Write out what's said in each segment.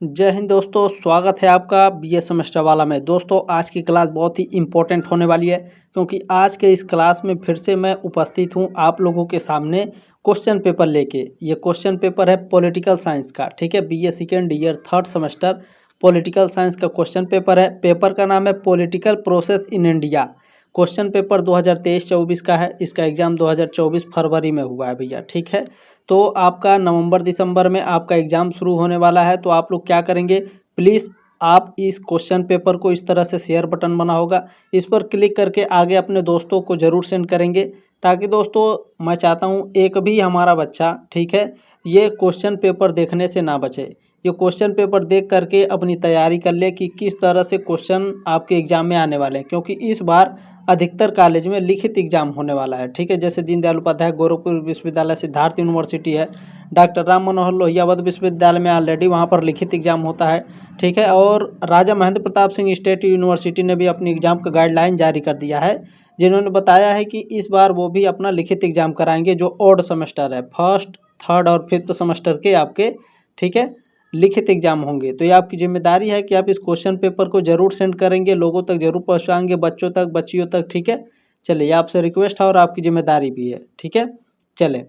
जय हिंद दोस्तों, स्वागत है आपका बीए सेमेस्टर वाला में। दोस्तों आज की क्लास बहुत ही इम्पोर्टेंट होने वाली है क्योंकि आज के इस क्लास में फिर से मैं उपस्थित हूं आप लोगों के सामने क्वेश्चन पेपर लेके। ये क्वेश्चन पेपर है पॉलिटिकल साइंस का, ठीक है। BA second year third semester political science का क्वेश्चन पेपर है। पेपर का नाम है political process in India. Question paper 2023-24 का है। इसका एग्ज़ाम 2024 फरवरी में हुआ है भैया, ठीक है। तो आपका नवंबर दिसंबर में आपका एग्ज़ाम शुरू होने वाला है। तो आप लोग क्या करेंगे, प्लीज़ आप इस क्वेश्चन पेपर को इस तरह से शेयर बटन बना होगा, इस पर क्लिक करके आगे अपने दोस्तों को ज़रूर सेंड करेंगे, ताकि दोस्तों मैं चाहता हूँ एक भी हमारा बच्चा, ठीक है, ये क्वेश्चन पेपर देखने से ना बचे। ये क्वेश्चन पेपर देख करके अपनी तैयारी कर ले कि किस तरह से क्वेश्चन आपके एग्ज़ाम में आने वाले हैं, क्योंकि इस बार अधिकतर कॉलेज में लिखित एग्जाम होने वाला है, ठीक है। जैसे दीनदयाल उपाध्याय गोरखपुर विश्वविद्यालय, सिद्धार्थ यूनिवर्सिटी है, डॉक्टर राम मनोहर लोहिया अवध विश्वविद्यालय में ऑलरेडी वहाँ पर लिखित एग्जाम होता है, ठीक है। और राजा महेंद्र प्रताप सिंह स्टेट यूनिवर्सिटी ने भी अपनी एग्जाम का गाइडलाइन जारी कर दिया है, जिन्होंने बताया है कि इस बार वो भी अपना लिखित एग्जाम कराएंगे, जो ऑड सेमेस्टर है, फर्स्ट थर्ड और फिफ्थ सेमेस्टर के आपके, ठीक है, लिखित एग्जाम होंगे। तो ये आपकी जिम्मेदारी है कि आप इस क्वेश्चन पेपर को जरूर सेंड करेंगे, लोगों तक जरूर पहुंचाएंगे, बच्चों तक, बच्चियों तक, ठीक है। चलिए, आपसे रिक्वेस्ट है और आपकी जिम्मेदारी भी है, ठीक है। चले,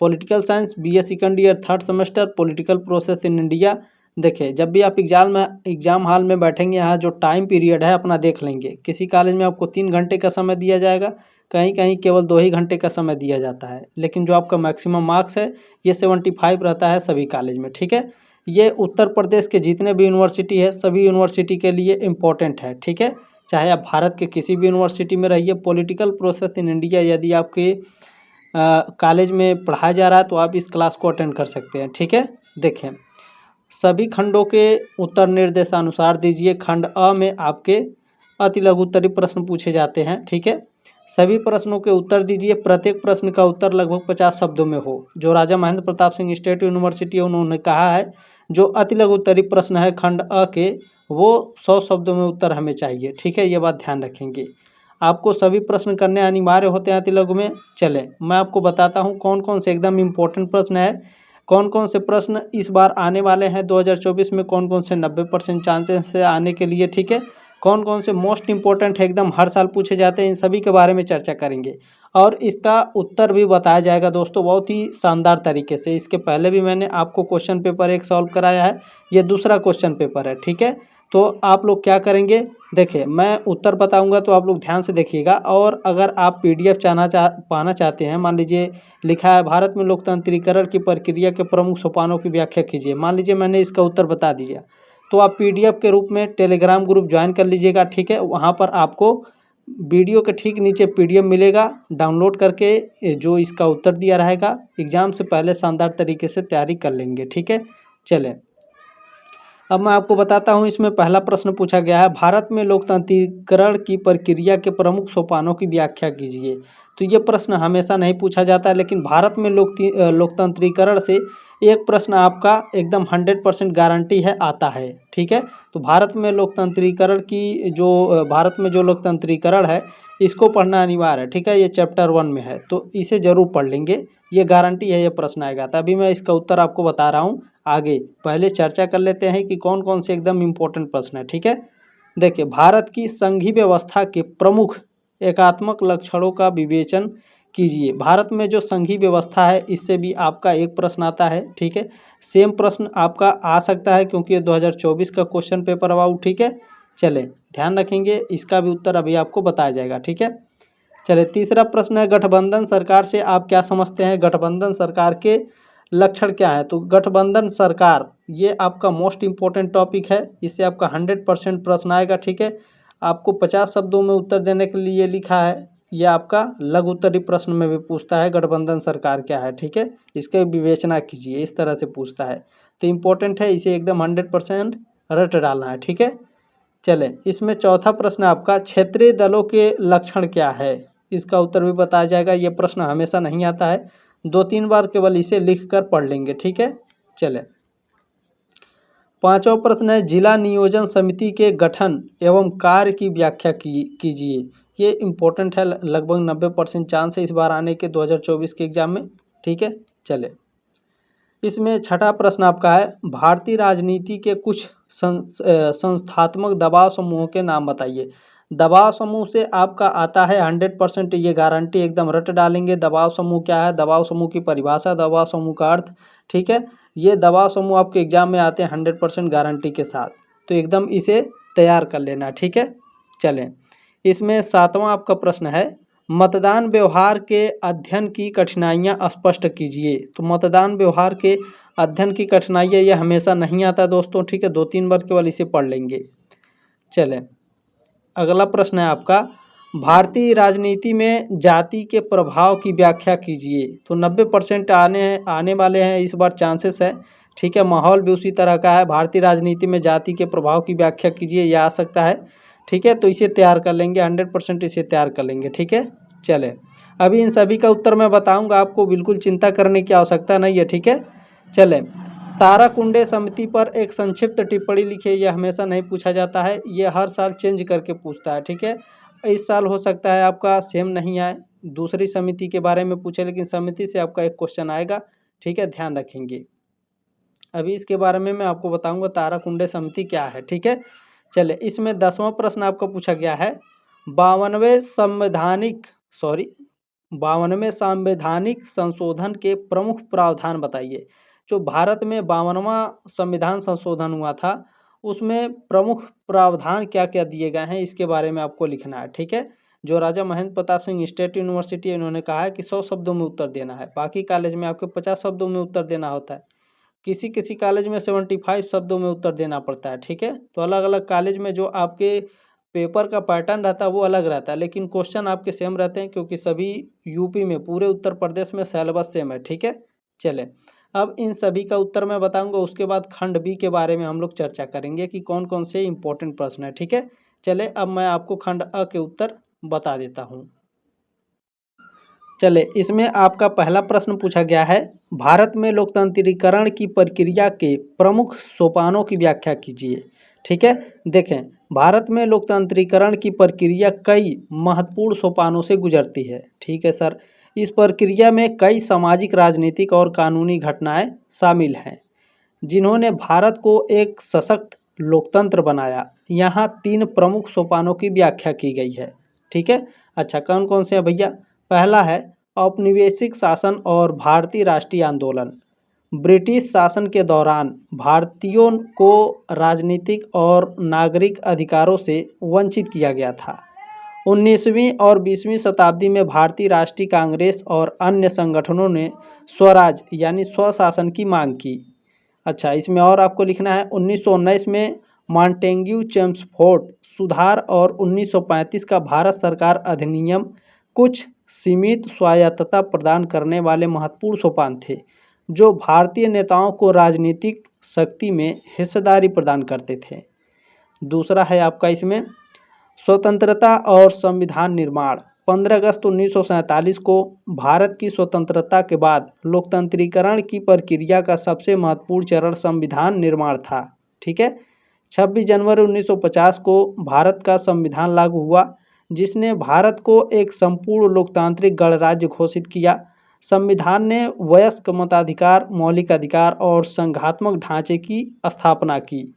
political science BA second year third semester political process in India. देखिए, जब भी आप एग्जाम हॉल में बैठेंगे, यहाँ जो टाइम पीरियड है अपना देख लेंगे। किसी कॉलेज में आपको 3 घंटे का समय दिया जाएगा, कहीं कहीं केवल 2 ही घंटे का समय दिया जाता है, लेकिन जो आपका मैक्सिमम मार्क्स है ये 75 रहता है सभी कॉलेज में, ठीक है। ये उत्तर प्रदेश के जितने भी यूनिवर्सिटी है सभी यूनिवर्सिटी के लिए इम्पोर्टेंट है, ठीक है। चाहे आप भारत के किसी भी यूनिवर्सिटी में रहिए, पॉलिटिकल प्रोसेस इन इंडिया यदि आपके कॉलेज में पढ़ाया जा रहा है तो आप इस क्लास को अटेंड कर सकते हैं, ठीक है। देखें, सभी खंडों के उत्तर निर्देशानुसार दीजिए। खंड अ में आपके अति लघु उत्तरीय प्रश्न पूछे जाते हैं, ठीक है। सभी प्रश्नों के उत्तर दीजिए। प्रत्येक प्रश्न का उत्तर लगभग 50 शब्दों में हो। जो राजा महेंद्र प्रताप सिंह स्टेट यूनिवर्सिटी है उन्होंने कहा है जो अति लघु उत्तरीय प्रश्न है खंड अ के, वो 100 शब्दों में उत्तर हमें चाहिए, ठीक है। ये बात ध्यान रखेंगे। आपको सभी प्रश्न करने अनिवार्य होते हैं अति लघु में। चले, मैं आपको बताता हूँ कौन कौन से एकदम इम्पोर्टेंट प्रश्न है, कौन कौन से प्रश्न इस बार आने वाले हैं 2024 में, कौन कौन से 90% चांसेस है आने के लिए, ठीक है। कौन कौन से मोस्ट इंपॉर्टेंट है, एकदम हर साल पूछे जाते हैं, इन सभी के बारे में चर्चा करेंगे और इसका उत्तर भी बताया जाएगा दोस्तों, बहुत ही शानदार तरीके से। इसके पहले भी मैंने आपको क्वेश्चन पेपर एक सॉल्व कराया है, ये दूसरा क्वेश्चन पेपर है, ठीक है। तो आप लोग क्या करेंगे, देखिए मैं उत्तर बताऊंगा तो आप लोग ध्यान से देखिएगा। और अगर आप पीडीएफ पाना चाहते हैं, मान लीजिए लिखा है भारत में लोकतांत्रिकरण की प्रक्रिया के प्रमुख सोपानों की व्याख्या कीजिए, मान लीजिए मैंने इसका उत्तर बता दिया, तो आप पीडीएफ के रूप में टेलीग्राम ग्रुप ज्वाइन कर लीजिएगा, ठीक है। वहाँ पर आपको वीडियो के ठीक नीचे पीडीएफ मिलेगा, डाउनलोड करके जो इसका उत्तर दिया रहेगा एग्जाम से पहले शानदार तरीके से तैयारी कर लेंगे, ठीक है। चलें, अब मैं आपको बताता हूँ। इसमें पहला प्रश्न पूछा गया है, भारत में लोकतांत्रिकरण की प्रक्रिया के प्रमुख सोपानों की व्याख्या कीजिए। तो ये प्रश्न हमेशा नहीं पूछा जाता है, लेकिन भारत में लोकतांत्रिकरण से एक प्रश्न आपका एकदम 100% गारंटी है आता है, ठीक है। तो भारत में लोकतांत्रिकरण की भारत में जो लोकतांत्रिकरण है इसको पढ़ना अनिवार्य है, ठीक है। ये चैप्टर 1 में है तो इसे जरूर पढ़ लेंगे, ये गारंटी है ये प्रश्न आएगा। तभी मैं इसका उत्तर आपको बता रहा हूँ। आगे पहले चर्चा कर लेते हैं कि कौन कौन से एकदम इम्पोर्टेंट प्रश्न है, ठीक है। देखिए, भारत की संघीय व्यवस्था के प्रमुख एकात्मक लक्षणों का विवेचन कीजिए। भारत में जो संघीय व्यवस्था है इससे भी आपका एक प्रश्न आता है, ठीक है। सेम प्रश्न आपका आ सकता है क्योंकि ये 2024 का क्वेश्चन पेपर अबाउट, ठीक है। चले, ध्यान रखेंगे, इसका भी उत्तर अभी आपको बताया जाएगा, ठीक है। चले, तीसरा प्रश्न है, गठबंधन सरकार से आप क्या समझते हैं, गठबंधन सरकार के लक्षण क्या है। तो गठबंधन सरकार ये आपका मोस्ट इम्पोर्टेंट टॉपिक है, इससे आपका 100% प्रश्न आएगा, ठीक है। आपको 50 शब्दों में उत्तर देने के लिए लिखा है, ये आपका लघु उत्तरीय प्रश्न में भी पूछता है गठबंधन सरकार क्या है, ठीक है। इसके विवेचना कीजिए, इस तरह से पूछता है, तो इम्पोर्टेंट है, इसे एकदम 100% रट डालना है, ठीक है। चले, इसमें चौथा प्रश्न आपका, क्षेत्रीय दलों के लक्षण क्या है, इसका उत्तर भी बताया जाएगा। ये प्रश्न हमेशा नहीं आता है, 2-3 बार केवल इसे लिख कर पढ़ लेंगे, ठीक है। चले, पांचवा प्रश्न है, जिला नियोजन समिति के गठन एवं कार्य की व्याख्या कीजिए। ये इम्पोर्टेंट है, लगभग 90% चांस है इस बार आने के 2024 के एग्जाम में, ठीक है। चले, इसमें छठा प्रश्न आपका है, भारतीय राजनीति के कुछ संस्थात्मक दबाव समूहों के नाम बताइए। दबाव समूह से आपका आता है 100%, ये गारंटी एकदम रट डालेंगे। दबाव समूह क्या है, दबाव समूह की परिभाषा, दबाव समूह का अर्थ, ठीक है। ये दबाव समूह आपके एग्जाम में आते हैं 100% गारंटी के साथ, तो एकदम इसे तैयार कर लेना, ठीक है। चलें, इसमें सातवां आपका प्रश्न है, मतदान व्यवहार के अध्ययन की कठिनाइयाँ स्पष्ट कीजिए। तो मतदान व्यवहार के अध्ययन की कठिनाइयाँ ये हमेशा नहीं आता दोस्तों, ठीक है। 2-3 बार केवल इसे पढ़ लेंगे। चलें, अगला प्रश्न है आपका, भारतीय राजनीति में जाति के प्रभाव की व्याख्या कीजिए। तो 90% आने वाले हैं इस बार, चांसेस है, ठीक है। माहौल भी उसी तरह का है, भारतीय राजनीति में जाति के प्रभाव की व्याख्या कीजिए, यह आ सकता है, ठीक है। तो इसे तैयार कर लेंगे, 100% इसे तैयार कर लेंगे, ठीक है। चले, अभी इन सभी का उत्तर मैं बताऊंगा, आपको बिल्कुल चिंता करने की आवश्यकता नहीं है, ठीक है। चले, ताराकुंडे समिति पर एक संक्षिप्त टिप्पणी लिखिए। यह हमेशा नहीं पूछा जाता है, ये हर साल चेंज करके पूछता है, ठीक है। इस साल हो सकता है आपका सेम नहीं आए, दूसरी समिति के बारे में पूछे, लेकिन समिति से आपका एक क्वेश्चन आएगा, ठीक है, ध्यान रखेंगे। अभी इसके बारे में मैं आपको बताऊंगा ताराकुंडे समिति क्या है, ठीक है। चले, इसमें 10वां प्रश्न आपको पूछा गया है, 52वें संवैधानिक संशोधन के प्रमुख प्रावधान बताइए। जो भारत में 52वां संविधान संशोधन हुआ था, उसमें प्रमुख प्रावधान क्या क्या दिए गए हैं, इसके बारे में आपको लिखना है, ठीक है। जो राजा महेंद्र प्रताप सिंह स्टेट यूनिवर्सिटी है, इन्होंने कहा है कि 100 शब्दों में उत्तर देना है, बाकी कॉलेज में आपको 50 शब्दों में उत्तर देना होता है, किसी किसी कॉलेज में 75 शब्दों में उत्तर देना पड़ता है, ठीक है। तो अलग अलग कॉलेज में जो आपके पेपर का पैटर्न रहता है वो अलग रहता है, लेकिन क्वेश्चन आपके सेम रहते हैं, क्योंकि सभी यूपी में, पूरे उत्तर प्रदेश में सिलेबस सेम है, ठीक है। चले, अब इन सभी का उत्तर मैं बताऊंगा, उसके बाद खंड बी के बारे में हम लोग चर्चा करेंगे कि कौन कौन से इंपॉर्टेंट प्रश्न है, ठीक है। चले, अब मैं आपको खंड अ के उत्तर बता देता हूँ। चले, इसमें आपका पहला प्रश्न पूछा गया है, भारत में लोकतंत्रीकरण की प्रक्रिया के प्रमुख सोपानों की व्याख्या कीजिए, ठीक है। देखें, भारत में लोकतंत्रीकरण की प्रक्रिया कई महत्वपूर्ण सोपानों से गुजरती है, ठीक है सर। इस प्रक्रिया में कई सामाजिक, राजनीतिक और कानूनी घटनाएं शामिल हैं, जिन्होंने भारत को एक सशक्त लोकतंत्र बनाया। यहाँ 3 प्रमुख सोपानों की व्याख्या की गई है, ठीक है। अच्छा, कौन कौन से हैं भैया? पहला है औपनिवेशिक शासन और भारतीय राष्ट्रीय आंदोलन। ब्रिटिश शासन के दौरान भारतीयों को राजनीतिक और नागरिक अधिकारों से वंचित किया गया था। 19वीं और 20वीं शताब्दी में भारतीय राष्ट्रीय कांग्रेस और अन्य संगठनों ने स्वराज यानी स्वशासन की मांग की। अच्छा, इसमें और आपको लिखना है, 1919 में मॉन्टेग्यू चेम्सफोर्ड सुधार और 1935 का भारत सरकार अधिनियम कुछ सीमित स्वायत्तता प्रदान करने वाले महत्वपूर्ण सोपान थे, जो भारतीय नेताओं को राजनीतिक शक्ति में हिस्सेदारी प्रदान करते थे। दूसरा है आपका इसमें स्वतंत्रता और संविधान निर्माण। 15 अगस्त 1947 को भारत की स्वतंत्रता के बाद लोकतंत्रीकरण की प्रक्रिया का सबसे महत्वपूर्ण चरण संविधान निर्माण था, ठीक है। 26 जनवरी 1950 को भारत का संविधान लागू हुआ, जिसने भारत को एक संपूर्ण लोकतांत्रिक गणराज्य घोषित किया। संविधान ने वयस्क मताधिकार, मौलिक अधिकार और संघात्मक ढांचे की स्थापना की।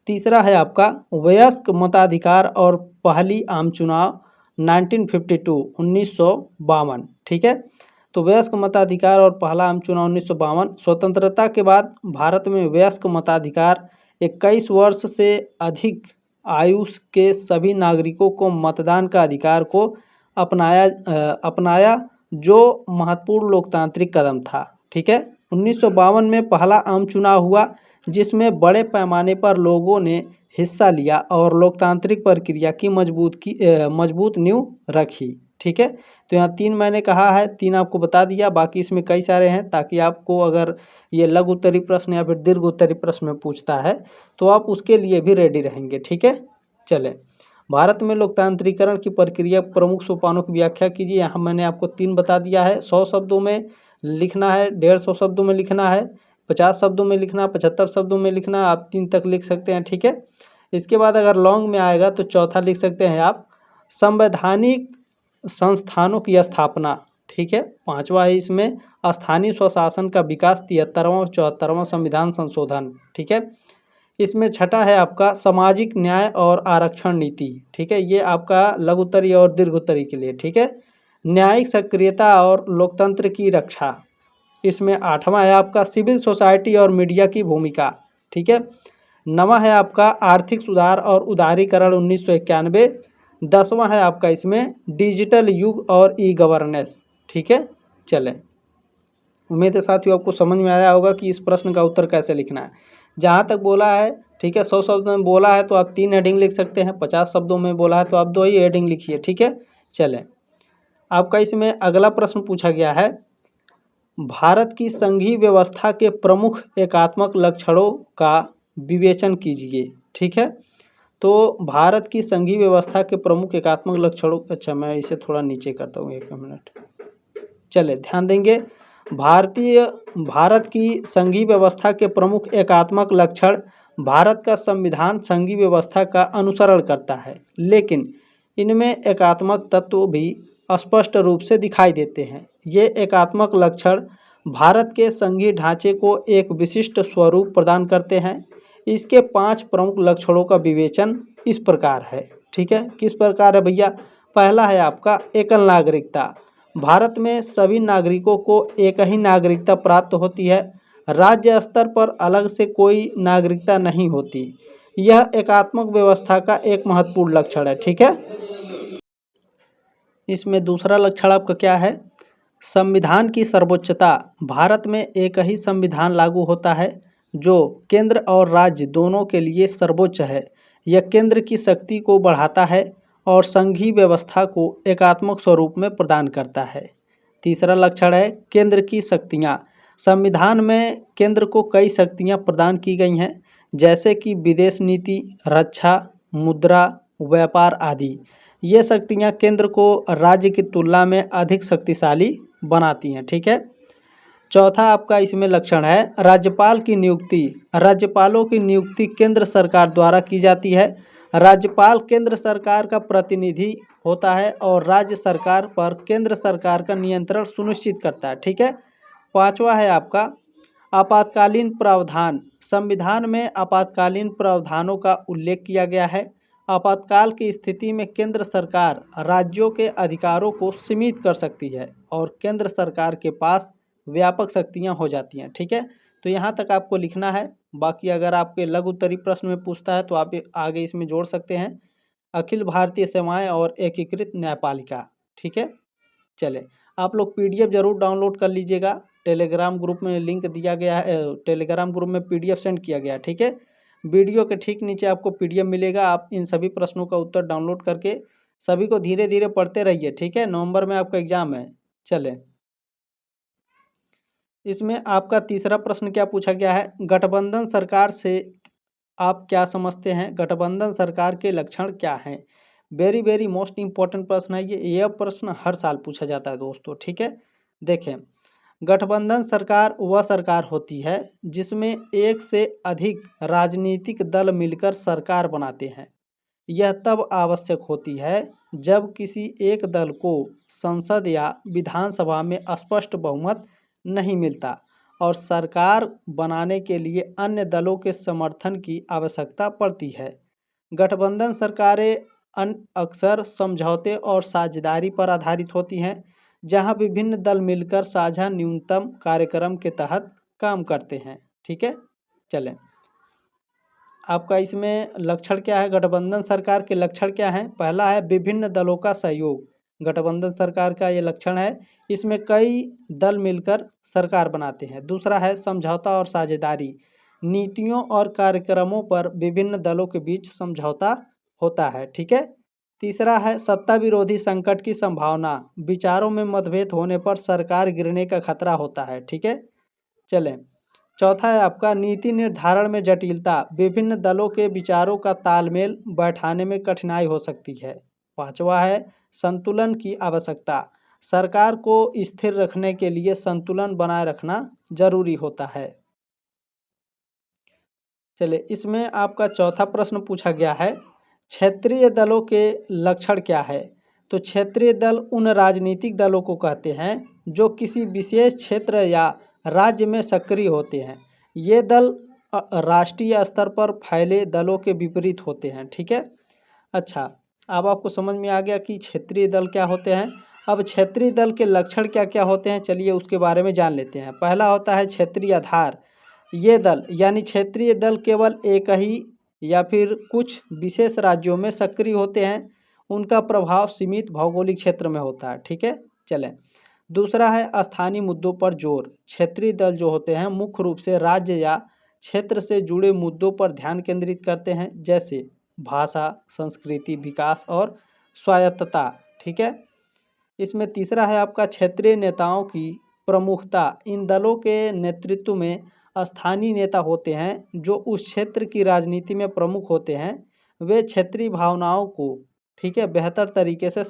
तीसरा है आपका वयस्क मताधिकार और पहली आम चुनाव 1952, ठीक है। तो वयस्क मताधिकार और पहला आम चुनाव 1952। स्वतंत्रता के बाद भारत में वयस्क मताधिकार 21 वर्ष से अधिक आयु के सभी नागरिकों को मतदान का अधिकार को अपनाया, जो महत्वपूर्ण लोकतांत्रिक कदम था, ठीक है। 1952 में पहला आम चुनाव हुआ, जिसमें बड़े पैमाने पर लोगों ने हिस्सा लिया और लोकतांत्रिक प्रक्रिया की मजबूत नींव रखी, ठीक है। तो यहाँ 3 मैंने कहा है, 3 आपको बता दिया, बाकी इसमें कई सारे हैं, ताकि आपको अगर ये लघु उत्तरी प्रश्न या फिर दीर्घ उत्तरी प्रश्न में पूछता है तो आप उसके लिए भी रेडी रहेंगे, ठीक है। चलें, भारत में लोकतांत्रिकरण की प्रक्रिया प्रमुख सोपानों की व्याख्या कीजिए। यहाँ मैंने आपको 3 बता दिया है। 100 शब्दों में लिखना है, 150 शब्दों में लिखना है, 50 शब्दों में लिखना, 75 शब्दों में लिखना, आप 3 तक लिख सकते हैं, ठीक है। इसके बाद अगर लॉन्ग में आएगा तो चौथा लिख सकते हैं आप संवैधानिक संस्थानों की स्थापना, ठीक है। पांचवा है इसमें स्थानीय स्वशासन का विकास, 73वां और 74वां संविधान संशोधन, ठीक है। इसमें छठा है आपका सामाजिक न्याय और आरक्षण नीति, ठीक है। ये आपका लघुत्तरी और दीर्घोत्तरी के लिए, ठीक है। न्यायिक सक्रियता और लोकतंत्र की रक्षा। इसमें आठवां है आपका सिविल सोसाइटी और मीडिया की भूमिका, ठीक है। नवां है आपका आर्थिक सुधार और उदारीकरण 1991। 10वां है आपका इसमें डिजिटल युग और ई गवर्नेंस, ठीक है। चलें, उम्मीद है साथियों आपको समझ में आया होगा कि इस प्रश्न का उत्तर कैसे लिखना है। जहाँ तक बोला है, ठीक है, 100 शब्दों में बोला है तो आप 3 हेडिंग लिख सकते हैं, 50 शब्दों में बोला है तो आप 2 ही हेडिंग लिखिए, ठीक है। चलें, आपका इसमें अगला प्रश्न पूछा गया है, भारत की संघीय व्यवस्था के प्रमुख एकात्मक लक्षणों का विवेचन कीजिए, ठीक है। तो भारत की संघीय व्यवस्था के प्रमुख एकात्मक लक्षणों, अच्छा मैं इसे थोड़ा नीचे करता हूँ, 1 मिनट। चले, ध्यान देंगे, भारत की संघीय व्यवस्था के प्रमुख एकात्मक लक्षण, भारत का संविधान संघीय व्यवस्था का अनुसरण करता है, लेकिन इनमें एकात्मक तत्व भी स्पष्ट रूप से दिखाई देते हैं। ये एकात्मक लक्षण भारत के संघीय ढांचे को एक विशिष्ट स्वरूप प्रदान करते हैं। इसके 5 प्रमुख लक्षणों का विवेचन इस प्रकार है, ठीक है। किस प्रकार है भैया? पहला है आपका एकल नागरिकता, भारत में सभी नागरिकों को एक ही नागरिकता प्राप्त होती है, राज्य स्तर पर अलग से कोई नागरिकता नहीं होती। यह एकात्मक व्यवस्था का एक महत्वपूर्ण लक्षण है, ठीक है। इसमें दूसरा लक्षण आपका क्या है? संविधान की सर्वोच्चता, भारत में एक ही संविधान लागू होता है जो केंद्र और राज्य दोनों के लिए सर्वोच्च है। यह केंद्र की शक्ति को बढ़ाता है और संघीय व्यवस्था को एकात्मक स्वरूप में प्रदान करता है। तीसरा लक्षण है केंद्र की शक्तियाँ, संविधान में केंद्र को कई शक्तियाँ प्रदान की गई हैं, जैसे कि विदेश नीति, रक्षा, मुद्रा, व्यापार आदि। ये शक्तियाँ केंद्र को राज्य की तुलना में अधिक शक्तिशाली बनाती हैं, ठीक है। चौथा आपका इसमें लक्षण है राज्यपाल की नियुक्ति, राज्यपालों की नियुक्ति केंद्र सरकार द्वारा की जाती है। राज्यपाल केंद्र सरकार का प्रतिनिधि होता है और राज्य सरकार पर केंद्र सरकार का नियंत्रण सुनिश्चित करता है, ठीक है। पांचवा है आपका आपातकालीन प्रावधान, संविधान में आपातकालीन प्रावधानों का उल्लेख किया गया है। आपातकाल की स्थिति में केंद्र सरकार राज्यों के अधिकारों को सीमित कर सकती है और केंद्र सरकार के पास व्यापक शक्तियां हो जाती हैं, ठीक है। तो यहाँ तक आपको लिखना है। बाकी अगर आपके लघु उत्तरीय प्रश्न में पूछता है तो आप आगे इसमें जोड़ सकते हैं, अखिल भारतीय सेवाएं और एकीकृत न्यायपालिका, ठीक है। चले, आप लोग PDF जरूर डाउनलोड कर लीजिएगा, टेलीग्राम ग्रुप में लिंक दिया गया है, टेलीग्राम ग्रुप में PDF सेंड किया गया है, ठीक है। वीडियो के ठीक नीचे आपको PDF मिलेगा, आप इन सभी प्रश्नों का उत्तर डाउनलोड करके सभी को धीरे धीरे पढ़ते रहिए, ठीक है। नवंबर में आपका एग्जाम है। चले, इसमें आपका तीसरा प्रश्न क्या पूछा गया है, गठबंधन सरकार से आप क्या समझते हैं, गठबंधन सरकार के लक्षण क्या हैं। वेरी वेरी मोस्ट इम्पोर्टेंट प्रश्न है ये। यह प्रश्न हर साल पूछा जाता है दोस्तों, ठीक है। देखें, गठबंधन सरकार वह सरकार होती है जिसमें एक से अधिक राजनीतिक दल मिलकर सरकार बनाते हैं। यह तब आवश्यक होती है जब किसी एक दल को संसद या विधानसभा में स्पष्ट बहुमत नहीं मिलता और सरकार बनाने के लिए अन्य दलों के समर्थन की आवश्यकता पड़ती है। गठबंधन सरकारें अक्सर समझौते और साझेदारी पर आधारित होती हैं, जहां विभिन्न दल मिलकर साझा न्यूनतम कार्यक्रम के तहत काम करते हैं, ठीक है। चलें, आपका इसमें लक्षण क्या है, गठबंधन सरकार के लक्षण क्या हैं। पहला है विभिन्न दलों का सहयोग, गठबंधन सरकार का ये लक्षण है, इसमें कई दल मिलकर सरकार बनाते हैं। दूसरा है समझौता और साझेदारी, नीतियों और कार्यक्रमों पर विभिन्न दलों के बीच समझौता होता है, ठीक है। तीसरा है सत्ता विरोधी संकट की संभावना, विचारों में मतभेद होने पर सरकार गिरने का खतरा होता है, ठीक है। चलें, चौथा है आपका नीति निर्धारण में जटिलता, विभिन्न दलों के विचारों का तालमेल बैठाने में कठिनाई हो सकती है। पांचवा है संतुलन की आवश्यकता, सरकार को स्थिर रखने के लिए संतुलन बनाए रखना जरूरी होता है। चलिए, इसमें आपका चौथा प्रश्न पूछा गया है, क्षेत्रीय दलों के लक्षण क्या है। तो क्षेत्रीय दल उन राजनीतिक दलों को कहते हैं जो किसी विशेष क्षेत्र या राज्य में सक्रिय होते हैं। ये दल राष्ट्रीय स्तर पर फैले दलों के विपरीत होते हैं। ठीक है। अच्छा, अब आपको समझ में आ गया कि क्षेत्रीय दल क्या होते हैं। अब क्षेत्रीय दल के लक्षण क्या क्या होते हैं, चलिए उसके बारे में जान लेते हैं। पहला होता है क्षेत्रीय आधार। ये दल यानी क्षेत्रीय दल केवल एक ही या फिर कुछ विशेष राज्यों में सक्रिय होते हैं। उनका प्रभाव सीमित भौगोलिक क्षेत्र में होता है। ठीक है। चलें, दूसरा है स्थानीय मुद्दों पर जोर। क्षेत्रीय दल जो होते हैं मुख्य रूप से राज्य या क्षेत्र से जुड़े मुद्दों पर ध्यान केंद्रित करते हैं, जैसे भाषा, संस्कृति, विकास और स्वायत्तता। ठीक है। इसमें तीसरा है आपका क्षेत्रीय नेताओं की प्रमुखता। इन दलों के नेतृत्व में स्थानीय नेता होते हैं जो उस क्षेत्र की राजनीति में प्रमुख होते हैं। वे क्षेत्रीय भावनाओं को, ठीक है, बेहतर तरीके से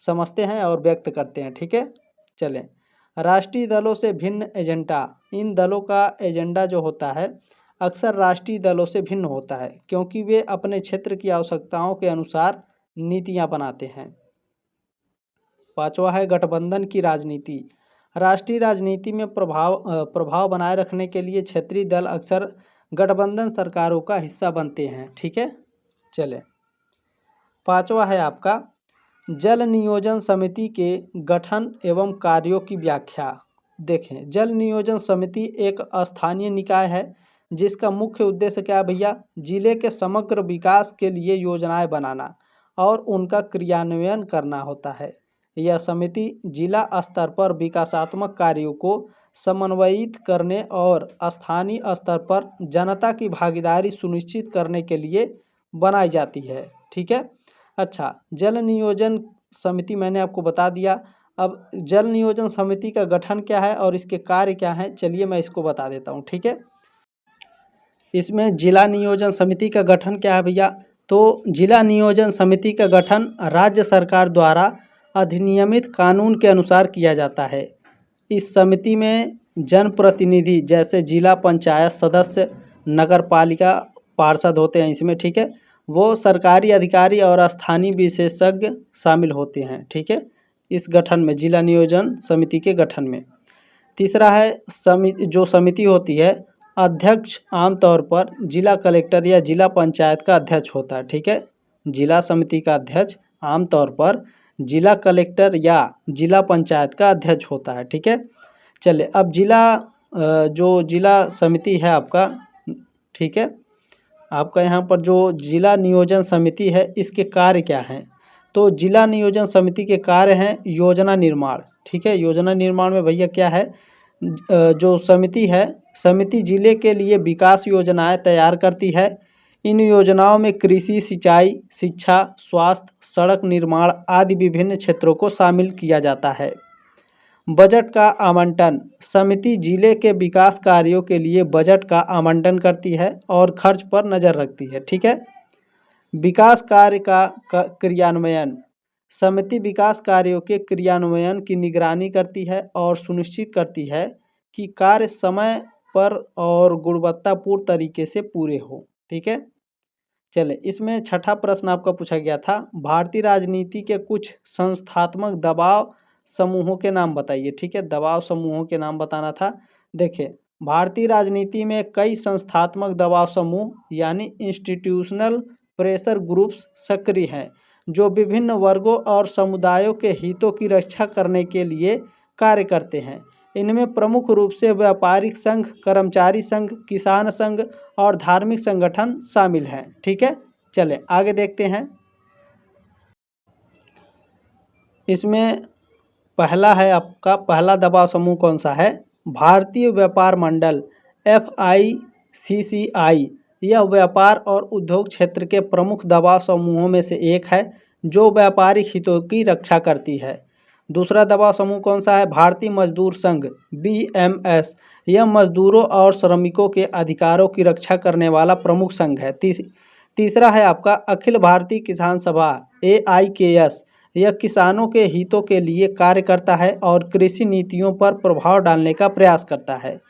समझते हैं और व्यक्त करते हैं। ठीक है। चलें, राष्ट्रीय दलों से भिन्न एजेंडा। इन दलों का एजेंडा जो होता है अक्सर राष्ट्रीय दलों से भिन्न होता है, क्योंकि वे अपने क्षेत्र की आवश्यकताओं के अनुसार नीतियां बनाते हैं। पांचवा है गठबंधन की राजनीति। राष्ट्रीय राजनीति में प्रभाव बनाए रखने के लिए क्षेत्रीय दल अक्सर गठबंधन सरकारों का हिस्सा बनते हैं। ठीक है। चले, पांचवा है आपका जल नियोजन समिति के गठन एवं कार्यों की व्याख्या। देखें, जल नियोजन समिति एक स्थानीय निकाय है जिसका मुख्य उद्देश्य क्या है भैया, जिले के समग्र विकास के लिए योजनाएं बनाना और उनका क्रियान्वयन करना होता है। यह समिति जिला स्तर पर विकासात्मक कार्यों को समन्वयित करने और स्थानीय स्तर पर जनता की भागीदारी सुनिश्चित करने के लिए बनाई जाती है। ठीक है। अच्छा, जल नियोजन समिति मैंने आपको बता दिया। अब जल नियोजन समिति का गठन क्या है और इसके कार्य क्या हैं, चलिए मैं इसको बता देता हूँ। ठीक है। इसमें जिला नियोजन समिति का गठन क्या है भैया, तो जिला नियोजन समिति का गठन राज्य सरकार द्वारा अधिनियमित कानून के अनुसार किया जाता है। इस समिति में जनप्रतिनिधि जैसे जिला पंचायत सदस्य, नगर पालिका पार्षद होते हैं इसमें। ठीक है। वो सरकारी अधिकारी और स्थानीय विशेषज्ञ शामिल होते हैं। ठीक है, इस गठन में, जिला नियोजन समिति के गठन में। तीसरा है समिति होती है, अध्यक्ष आमतौर पर जिला कलेक्टर या जिला पंचायत का अध्यक्ष होता है। ठीक है। जिला समिति का अध्यक्ष आमतौर पर जिला कलेक्टर या जिला पंचायत का अध्यक्ष होता है। ठीक है। चले, अब जो जिला समिति है आपका, ठीक है, आपका यहाँ पर जो जिला नियोजन समिति है इसके कार्य क्या हैं, तो जिला नियोजन समिति के कार्य हैं योजना निर्माण। ठीक है। योजना निर्माण में भैया क्या है, जो समिति है, समिति जिले के लिए विकास योजनाएं तैयार करती है। इन योजनाओं में कृषि, सिंचाई, शिक्षा, स्वास्थ्य, सड़क निर्माण आदि विभिन्न क्षेत्रों को शामिल किया जाता है। बजट का आवंटन। समिति जिले के विकास कार्यों के लिए बजट का आवंटन करती है और खर्च पर नज़र रखती है। ठीक है। विकास कार्य का क्रियान्वयन। समिति विकास कार्यों के क्रियान्वयन की निगरानी करती है और सुनिश्चित करती है कि कार्य समय पर और गुणवत्तापूर्ण तरीके से पूरे हो। ठीक है। चले, इसमें छठा प्रश्न आपका पूछा गया था, भारतीय राजनीति के कुछ संस्थात्मक दबाव समूहों के नाम बताइए। ठीक है, दबाव समूहों के नाम बताना था। देखिए, भारतीय राजनीति में कई संस्थात्मक दबाव समूह यानी इंस्टीट्यूशनल प्रेशर ग्रुप्स सक्रिय हैं, जो विभिन्न वर्गों और समुदायों के हितों की रक्षा करने के लिए कार्य करते हैं। इनमें प्रमुख रूप से व्यापारिक संघ, कर्मचारी संघ, किसान संघ और धार्मिक संगठन शामिल हैं। ठीक है। चले आगे देखते हैं। इसमें पहला है आपका, पहला दबाव समूह कौन सा है, भारतीय व्यापार मंडल FICCI। यह व्यापार और उद्योग क्षेत्र के प्रमुख दबाव समूहों में से एक है जो व्यापारिक हितों की रक्षा करती है। दूसरा दबाव समूह कौन सा है, भारतीय मजदूर संघ BMS। यह मजदूरों और श्रमिकों के अधिकारों की रक्षा करने वाला प्रमुख संघ है। तीसरा है आपका अखिल भारतीय किसान सभा AIKS। यह किसानों के हितों के लिए कार्य करता है और कृषि नीतियों पर प्रभाव डालने का प्रयास करता है।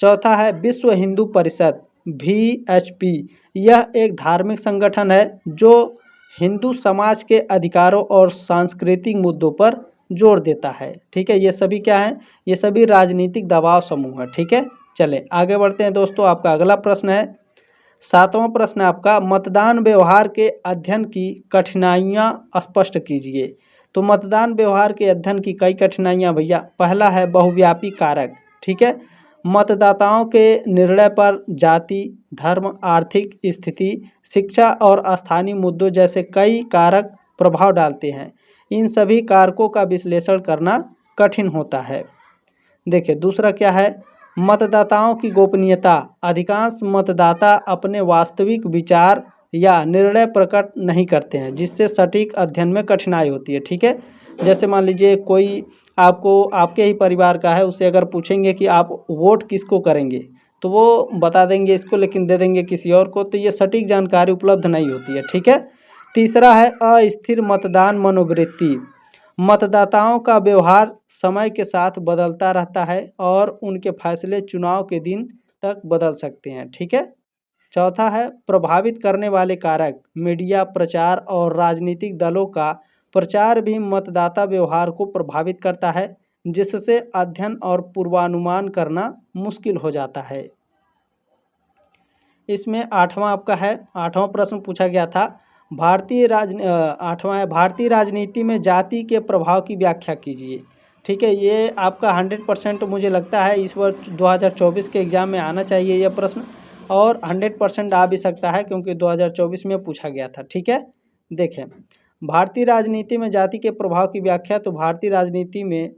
चौथा है विश्व हिंदू परिषद VHP। यह एक धार्मिक संगठन है जो हिंदू समाज के अधिकारों और सांस्कृतिक मुद्दों पर जोर देता है। ठीक है, ये सभी क्या है, ये सभी राजनीतिक दबाव समूह है। ठीक है, चले आगे बढ़ते हैं दोस्तों। आपका अगला प्रश्न है, 7वां प्रश्न है आपका, मतदान व्यवहार के अध्ययन की कठिनाइयाँ स्पष्ट कीजिए। तो मतदान व्यवहार के अध्ययन की कई कठिनाइयाँ भैया, पहला है बहुव्यापी कारक। ठीक है, मतदाताओं के निर्णय पर जाति, धर्म, आर्थिक स्थिति, शिक्षा और स्थानीय मुद्दों जैसे कई कारक प्रभाव डालते हैं। इन सभी कारकों का विश्लेषण करना कठिन होता है। देखिए दूसरा क्या है, मतदाताओं की गोपनीयता। अधिकांश मतदाता अपने वास्तविक विचार या निर्णय प्रकट नहीं करते हैं, जिससे सटीक अध्ययन में कठिनाई होती है। ठीक है, जैसे मान लीजिए कोई आपको आपके ही परिवार का है, उससे अगर पूछेंगे कि आप वोट किसको करेंगे, तो वो बता देंगे इसको, लेकिन दे देंगे किसी और को, तो ये सटीक जानकारी उपलब्ध नहीं होती है। ठीक है, तीसरा है अस्थिर मतदान मनोवृत्ति। मतदाताओं का व्यवहार समय के साथ बदलता रहता है और उनके फैसले चुनाव के दिन तक बदल सकते हैं। ठीक है, चौथा है प्रभावित करने वाले कारक। मीडिया, प्रचार और राजनीतिक दलों का प्रचार भी मतदाता व्यवहार को प्रभावित करता है, जिससे अध्ययन और पूर्वानुमान करना मुश्किल हो जाता है। इसमें आठवां आपका है, आठवां प्रश्न पूछा गया था, आठवां है, भारतीय राजनीति में जाति के प्रभाव की व्याख्या कीजिए। ठीक है, ये आपका 100% मुझे लगता है इस वर्ष 2024 के एग्ज़ाम में आना चाहिए यह प्रश्न, और 100% आ भी सकता है क्योंकि 2024 में पूछा गया था। ठीक है, देखें भारतीय राजनीति में जाति के प्रभाव की व्याख्या। तो भारतीय राजनीति में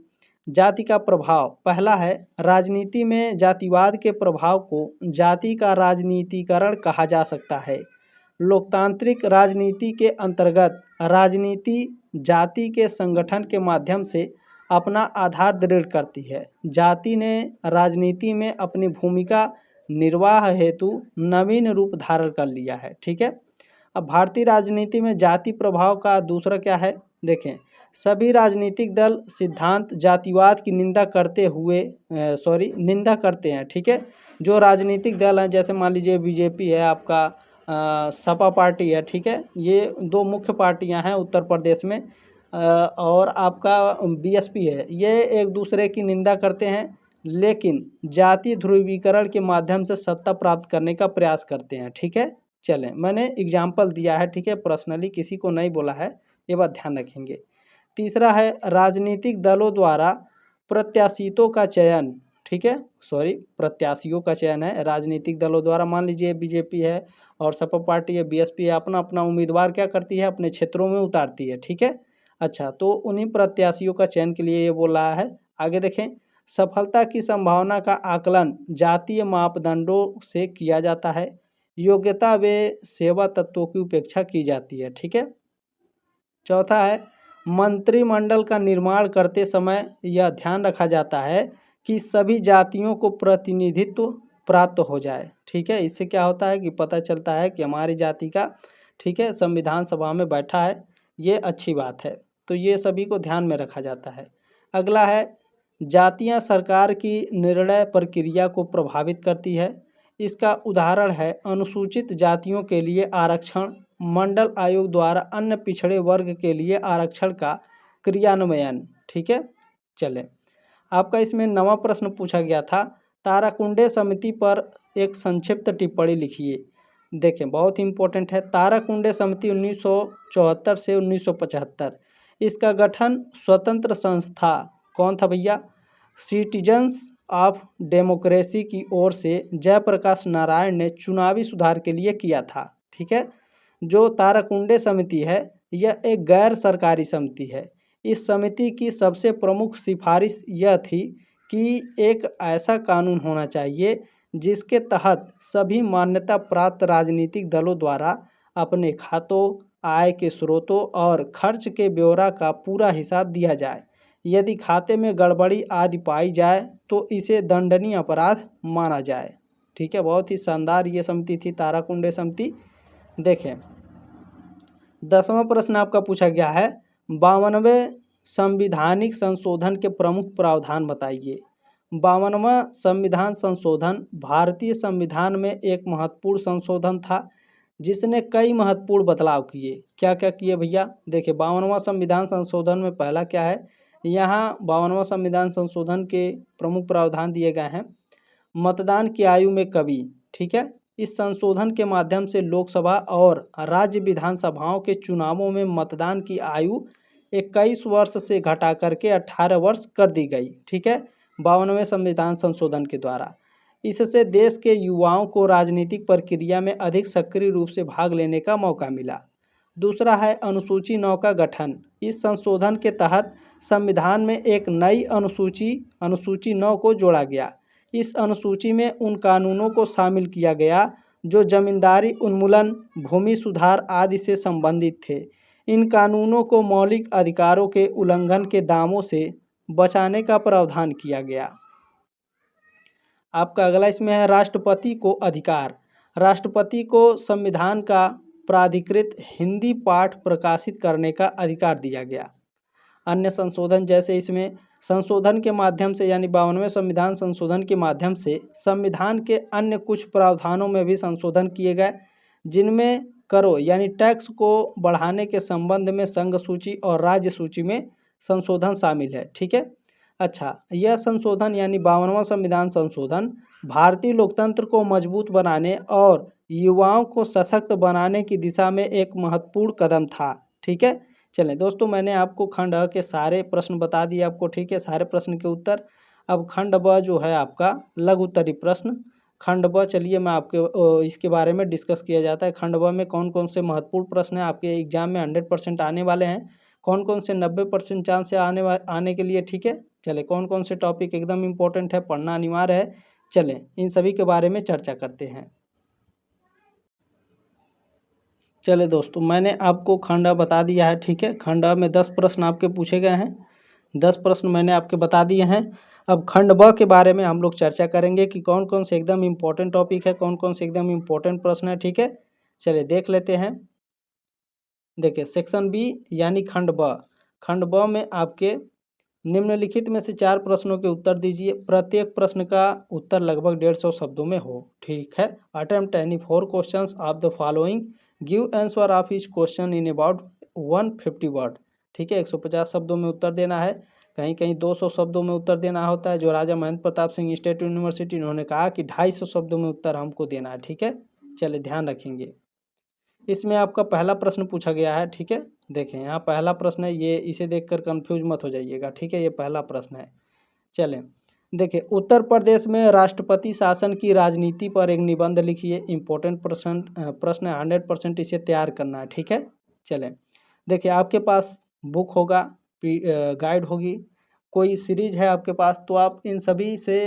जाति का प्रभाव, पहला है, राजनीति में जातिवाद के प्रभाव को जाति का राजनीतिकरण कहा जा सकता है। लोकतांत्रिक राजनीति के अंतर्गत राजनीति जाति के संगठन के माध्यम से अपना आधार दृढ़ करती है। जाति ने राजनीति में अपनी भूमिका निर्वाह हेतु नवीन रूप धारण कर लिया है। ठीक है, अब भारतीय राजनीति में जाति प्रभाव का दूसरा क्या है, देखें सभी राजनीतिक दल सिद्धांत जातिवाद की निंदा करते हैं। ठीक है, जो राजनीतिक दल हैं, जैसे मान लीजिए बीजेपी है, आपका सपा पार्टी है। ठीक है, ये दो मुख्य पार्टियां हैं उत्तर प्रदेश में, और आपका बीएसपी है, ये एक दूसरे की निंदा करते हैं, लेकिन जाति ध्रुवीकरण के माध्यम से सत्ता प्राप्त करने का प्रयास करते हैं। ठीक है, चलें मैंने एग्जाम्पल दिया है। ठीक है, पर्सनली किसी को नहीं बोला है, ये बात ध्यान रखेंगे। तीसरा है राजनीतिक दलों द्वारा प्रत्याशियों का चयन। ठीक है, प्रत्याशियों का चयन है राजनीतिक दलों द्वारा। मान लीजिए बीजेपी है और सपा पार्टी है, बीएसपी है, अपना अपना उम्मीदवार क्या करती है, अपने क्षेत्रों में उतारती है। ठीक है, अच्छा, तो उन्हीं प्रत्याशियों का चयन के लिए ये बोल रहा है। आगे देखें, सफलता की संभावना का आकलन जातीय मापदंडों से किया जाता है। योग्यता व सेवा तत्वों की उपेक्षा की जाती है। ठीक है, चौथा है मंत्रिमंडल का निर्माण करते समय यह ध्यान रखा जाता है कि सभी जातियों को प्रतिनिधित्व प्राप्त हो जाए। ठीक है, इससे क्या होता है कि पता चलता है कि हमारी जाति का, ठीक है, संविधान सभा में बैठा है, ये अच्छी बात है। तो ये सभी को ध्यान में रखा जाता है। अगला है जातियां सरकार की निर्णय प्रक्रिया को प्रभावित करती है। इसका उदाहरण है अनुसूचित जातियों के लिए आरक्षण, मंडल आयोग द्वारा अन्य पिछड़े वर्ग के लिए आरक्षण का क्रियान्वयन। ठीक है, चलें आपका इसमें 9वां प्रश्न पूछा गया था, ताराकुंडे समिति पर एक संक्षिप्त टिप्पणी लिखिए। देखें बहुत इंपॉर्टेंट है, ताराकुंडे समिति 1974 से 1975, इसका गठन स्वतंत्र संस्था कौन था भैया, सिटीजन्स ऑफ डेमोक्रेसी की ओर से जयप्रकाश नारायण ने चुनावी सुधार के लिए किया था। ठीक है, जो ताराकुंडे समिति है यह एक गैर सरकारी समिति है। इस समिति की सबसे प्रमुख सिफारिश यह थी कि एक ऐसा कानून होना चाहिए जिसके तहत सभी मान्यता प्राप्त राजनीतिक दलों द्वारा अपने खातों, आय के स्रोतों और खर्च के ब्यौरा का पूरा हिसाब दिया जाए। यदि खाते में गड़बड़ी आदि पाई जाए तो इसे दंडनीय अपराध माना जाए। ठीक है, बहुत ही शानदार ये समिति थी, ताराकुंडे समिति। देखें 10वां प्रश्न आपका पूछा गया है, 52वें संविधानिक संशोधन के प्रमुख प्रावधान बताइए। 52वां संविधान संशोधन भारतीय संविधान में एक महत्वपूर्ण संशोधन था जिसने कई महत्वपूर्ण बदलाव किए। क्या क्या किए भैया, देखिए 52वां संविधान संशोधन में पहला क्या है, यहाँ 52वां संविधान संशोधन के प्रमुख प्रावधान दिए गए हैं। मतदान की आयु में कमी, ठीक है। इस संशोधन के माध्यम से लोकसभा और राज्य विधानसभाओं के चुनावों में मतदान की आयु 21 वर्ष से घटा करके 18 वर्ष कर दी गई, ठीक है, 52वें संविधान संशोधन के द्वारा। इससे देश के युवाओं को राजनीतिक प्रक्रिया में अधिक सक्रिय रूप से भाग लेने का मौका मिला। दूसरा है अनुसूची 9 का गठन। इस संशोधन के तहत संविधान में एक नई अनुसूची 9 को जोड़ा गया। इस अनुसूची में उन कानूनों को शामिल किया गया जो जमींदारी उन्मूलन, भूमि सुधार आदि से संबंधित थे। इन कानूनों को मौलिक अधिकारों के उल्लंघन के दावों से बचाने का प्रावधान किया गया। आपका अगला इसमें है राष्ट्रपति को अधिकार। राष्ट्रपति को संविधान का प्राधिकृत हिंदी पाठ प्रकाशित करने का अधिकार दिया गया। अन्य संशोधन जैसे इसमें संशोधन के माध्यम से यानी 52वें संविधान संशोधन के माध्यम से संविधान के अन्य कुछ प्रावधानों में भी संशोधन किए गए, जिनमें करों यानी टैक्स को बढ़ाने के संबंध में संघ सूची और राज्य सूची में संशोधन शामिल है, ठीक है। अच्छा, यह संशोधन यानी 52वां संविधान संशोधन भारतीय लोकतंत्र को मजबूत बनाने और युवाओं को सशक्त बनाने की दिशा में एक महत्वपूर्ण कदम था, ठीक है। चलें दोस्तों, मैंने आपको खंड अ के सारे प्रश्न बता दिए आपको, ठीक है, सारे प्रश्न के उत्तर। अब खंड ब जो है आपका लघु उत्तरीय प्रश्न। खंड ब चलिए मैं आपके इसके बारे में डिस्कस किया जाता है। खंड ब में कौन कौन से महत्वपूर्ण प्रश्न हैं आपके एग्जाम में 100% आने वाले हैं, कौन कौन से 90% चांस है आने के लिए, ठीक है। चले कौन कौन से टॉपिक एकदम इम्पोर्टेंट है, पढ़ना अनिवार्य है, चलें इन सभी के बारे में चर्चा करते हैं। चले दोस्तों, मैंने आपको खंड अ बता दिया है, ठीक है। खंड अ में 10 प्रश्न आपके पूछे गए हैं, 10 प्रश्न मैंने आपके बता दिए हैं। अब खंड ब के बारे में हम लोग चर्चा करेंगे कि कौन कौन से एकदम इम्पोर्टेंट टॉपिक है, कौन कौन से एकदम इम्पोर्टेंट प्रश्न है, ठीक है। चलिए देख लेते हैं। देखिए सेक्शन बी यानी खंड ब। खंड ब में आपके निम्नलिखित में से 4 प्रश्नों के उत्तर दीजिए। प्रत्येक प्रश्न का उत्तर लगभग 150 शब्दों में हो, ठीक है। Attempt any 4 questions of the following, give answer of each question in about 150 word, ठीक है। 150 शब्दों में उत्तर देना है, कहीं कहीं 200 शब्दों में उत्तर देना होता है। जो राजा महेंद्र प्रताप सिंह स्टेट यूनिवर्सिटी उन्होंने कहा कि 250 शब्दों में उत्तर हमको देना है, ठीक है। चलिए ध्यान रखेंगे। इसमें आपका पहला प्रश्न पूछा गया है, ठीक है। देखें यहाँ पहला प्रश्न है, ये इसे देखकर कंफ्यूज मत हो जाइएगा, ठीक है। ये पहला प्रश्न है। चलें देखिए, उत्तर प्रदेश में राष्ट्रपति शासन की राजनीति पर एक निबंध लिखिए। इम्पोर्टेंट प्रश्न है, 100% इसे तैयार करना है, ठीक है। चलें देखिए, आपके पास बुक होगा, गाइड होगी, कोई सीरीज है आपके पास, तो आप इन सभी से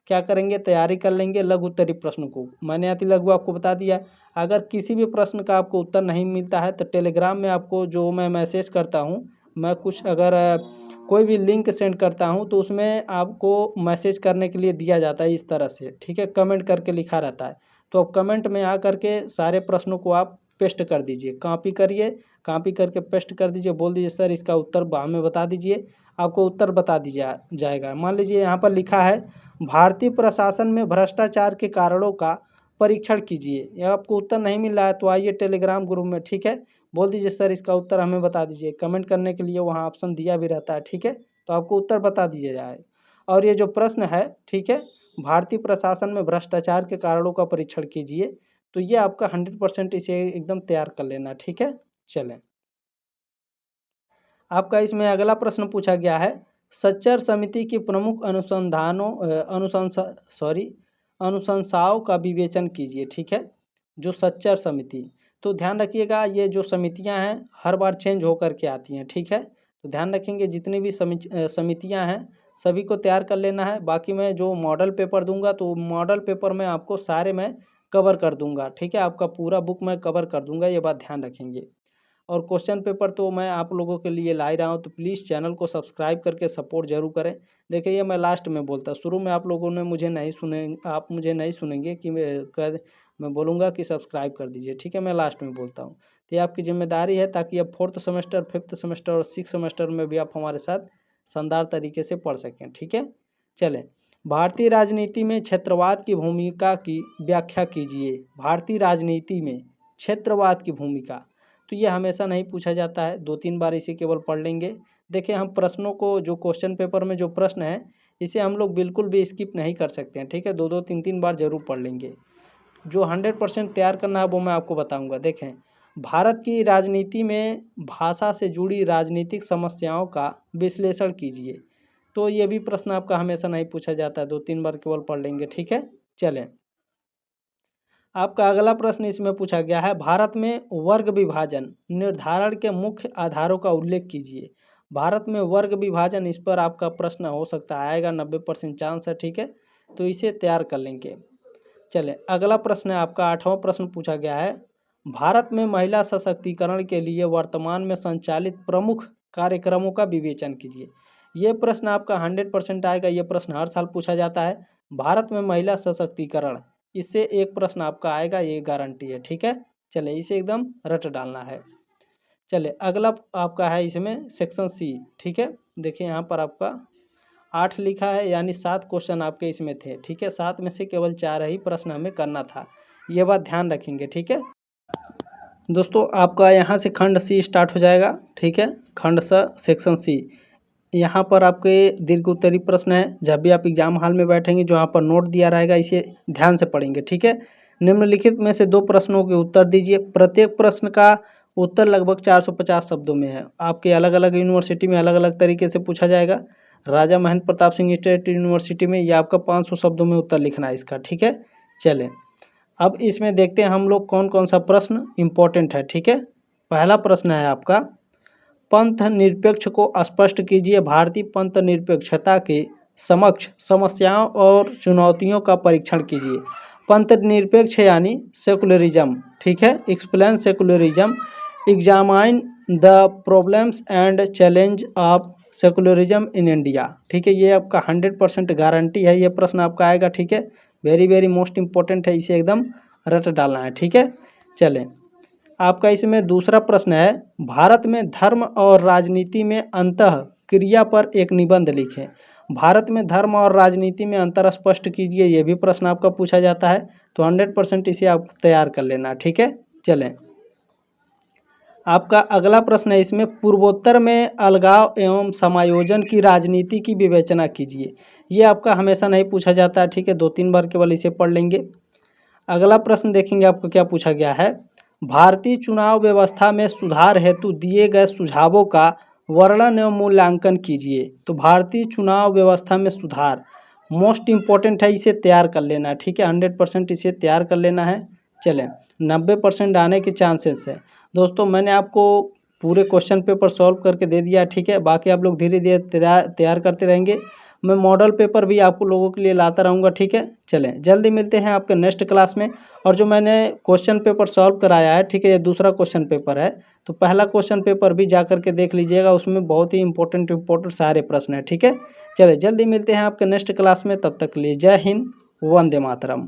क्या करेंगे, तैयारी कर लेंगे लघु उत्तरीय प्रश्न को। मैंने अति लघु आपको बता दिया। अगर किसी भी प्रश्न का आपको उत्तर नहीं मिलता है तो टेलीग्राम में आपको जो मैं मैसेज करता हूँ, मैं कुछ अगर कोई भी लिंक सेंड करता हूँ तो उसमें आपको मैसेज करने के लिए दिया जाता है इस तरह से, ठीक है। कमेंट करके लिखा रहता है, तो आप कमेंट में आ करके सारे प्रश्नों को आप पेस्ट कर दीजिए, कॉपी करिए, कॉपी करके पेस्ट कर दीजिए, बोल दीजिए सर इसका उत्तर हमें बता दीजिए, आपको उत्तर बता दिया जाएगा। मान लीजिए यहाँ पर लिखा है भारतीय प्रशासन में भ्रष्टाचार के कारणों का परीक्षण कीजिए। यह आपको उत्तर नहीं मिल रहा है तो आइए टेलीग्राम ग्रुप में, ठीक है, बोल दीजिए सर इसका उत्तर हमें बता दीजिए। कमेंट करने के लिए वहाँ ऑप्शन दिया भी रहता है, ठीक है, तो आपको उत्तर बता दिया जाए। और ये जो प्रश्न है, ठीक है, भारतीय प्रशासन में भ्रष्टाचार के कारणों का परीक्षण कीजिए, तो ये आपका 100% इसे एकदम तैयार कर लेना, ठीक है। चलें आपका इसमें अगला प्रश्न पूछा गया है, सच्चर समिति की प्रमुख अनुशंसाओं का विवेचन कीजिए, ठीक है। जो सच्चर समिति, तो ध्यान रखिएगा ये जो समितियां हैं हर बार चेंज होकर के आती हैं, ठीक है। तो ध्यान रखेंगे जितनी भी समितियां हैं सभी को तैयार कर लेना है। बाकी मैं जो मॉडल पेपर दूंगा तो मॉडल पेपर में आपको सारे मैं कवर कर दूंगा, ठीक है। आपका पूरा बुक मैं कवर कर दूंगा, ये बात ध्यान रखेंगे। और क्वेश्चन पेपर तो मैं आप लोगों के लिए ला ही रहा हूँ, तो प्लीज़ चैनल को सब्सक्राइब करके सपोर्ट जरूर करें। देखिए ये मैं लास्ट में बोलता, शुरू में आप लोगों ने मुझे नहीं सुने, आप मुझे नहीं सुनेंगे कि मैं बोलूँगा कि सब्सक्राइब कर दीजिए, ठीक है, मैं लास्ट में बोलता हूँ। तो ये आपकी जिम्मेदारी है ताकि अब 4th सेमेस्टर, 5th सेमेस्टर और 6th सेमेस्टर में भी आप हमारे साथ शानदार तरीके से पढ़ सकें, ठीक है। चलें भारतीय राजनीति में क्षेत्रवाद की भूमिका की व्याख्या कीजिए। भारतीय राजनीति में क्षेत्रवाद की भूमिका, तो ये हमेशा नहीं पूछा जाता है, 2-3 बार इसे केवल पढ़ लेंगे। देखिए हम प्रश्नों को, जो क्वेश्चन पेपर में जो प्रश्न है, इसे हम लोग बिल्कुल भी स्किप नहीं कर सकते हैं, ठीक है। 2-2 3-3 बार जरूर पढ़ लेंगे। जो 100% तैयार करना है वो मैं आपको बताऊंगा। देखें, भारत की राजनीति में भाषा से जुड़ी राजनीतिक समस्याओं का विश्लेषण कीजिए। तो ये भी प्रश्न आपका हमेशा नहीं पूछा जाता है, 2-3 बार केवल पढ़ लेंगे, ठीक है। चलें, आपका अगला प्रश्न इसमें पूछा गया है, भारत में वर्ग विभाजन निर्धारण के मुख्य आधारों का उल्लेख कीजिए। भारत में वर्ग विभाजन, इस पर आपका प्रश्न हो सकता है आएगा, 90% चांस है, ठीक है। तो इसे तैयार कर लेंगे। चलें, अगला प्रश्न है आपका 8वां प्रश्न पूछा गया है, भारत में महिला सशक्तिकरण के लिए वर्तमान में संचालित प्रमुख कार्यक्रमों का विवेचन कीजिए। ये प्रश्न आपका 100% आएगा, ये प्रश्न हर साल पूछा जाता है। भारत में महिला सशक्तिकरण, इससे एक प्रश्न आपका आएगा, ये गारंटी है, ठीक है। चले, इसे एकदम रट डालना है। चले, अगला आपका है इसमें सेक्शन सी, ठीक है। देखिए यहाँ पर आपका 8 लिखा है, यानी 7 क्वेश्चन आपके इसमें थे, ठीक है। 7 में से केवल 4 ही प्रश्न हमें करना था, ये बात ध्यान रखेंगे, ठीक है। दोस्तों आपका यहाँ से खंड सी स्टार्ट हो जाएगा, ठीक है। खंड स सेक्शन सी, यहाँ पर आपके दीर्घ उत्तरीय प्रश्न है। जब भी आप एग्जाम हॉल में बैठेंगे, जो यहाँ पर नोट दिया रहेगा, इसे ध्यान से पढ़ेंगे, ठीक है। निम्नलिखित में से 2 प्रश्नों के उत्तर दीजिए। प्रत्येक प्रश्न का उत्तर लगभग 450 शब्दों में है। आपके अलग अलग यूनिवर्सिटी में अलग अलग तरीके से पूछा जाएगा। राजा महेंद्र प्रताप सिंह स्टेट यूनिवर्सिटी में यह आपका 500 शब्दों में उत्तर लिखना है इसका, ठीक है। चलें, अब इसमें देखते हैं हम लोग कौन कौन सा प्रश्न इम्पोर्टेंट है, ठीक है। पहला प्रश्न है आपका, पंथ निरपेक्ष को स्पष्ट कीजिए। भारतीय पंथ निरपेक्षता के समक्ष समस्याओं और चुनौतियों का परीक्षण कीजिए। पंथ निरपेक्ष यानी सेकुलरिज्म, ठीक है। Explain secularism, examine the problems and challenge of secularism in India, ठीक है। ये आपका 100% गारंटी है, ये प्रश्न आपका आएगा, ठीक है। वेरी वेरी मोस्ट इंपॉर्टेंट है, इसे एकदम रट डालना है, ठीक है। चलें, आपका इसमें दूसरा प्रश्न है, भारत में धर्म और राजनीति में अंतः क्रिया पर एक निबंध लिखें। भारत में धर्म और राजनीति में अंतर स्पष्ट कीजिए, ये भी प्रश्न आपका पूछा जाता है। तो 100% इसे आप तैयार कर लेना, ठीक है। चलें, आपका अगला प्रश्न है इसमें, पूर्वोत्तर में अलगाव एवं समायोजन की राजनीति की विवेचना कीजिए। ये आपका हमेशा नहीं पूछा जाता है, ठीक है। 2-3 बार केवल इसे पढ़ लेंगे। अगला प्रश्न देखेंगे आपको क्या पूछा गया है, भारतीय चुनाव व्यवस्था में सुधार हेतु दिए गए सुझावों का वर्णन एवं मूल्यांकन कीजिए। तो भारतीय चुनाव व्यवस्था में सुधार मोस्ट इम्पॉर्टेंट है, इसे तैयार कर लेना है, ठीक है। 100% इसे तैयार कर लेना है। चलें, 90% आने के चांसेस है। दोस्तों मैंने आपको पूरे क्वेश्चन पेपर सॉल्व करके दे दिया, ठीक है। बाकी आप लोग धीरे धीरे तैयार करते रहेंगे। मैं मॉडल पेपर भी आपको लोगों के लिए लाता रहूँगा, ठीक है। चलें, जल्दी मिलते हैं आपके नेक्स्ट क्लास में। और जो मैंने क्वेश्चन पेपर सॉल्व कराया है, ठीक है, ये दूसरा क्वेश्चन पेपर है, तो पहला क्वेश्चन पेपर भी जा करके देख लीजिएगा, उसमें बहुत ही इंपॉर्टेंट सारे प्रश्न हैं, ठीक है। चलिए जल्दी मिलते हैं आपके नेक्स्ट क्लास में, तब तक के लिए जय हिंद, वंदे मातरम।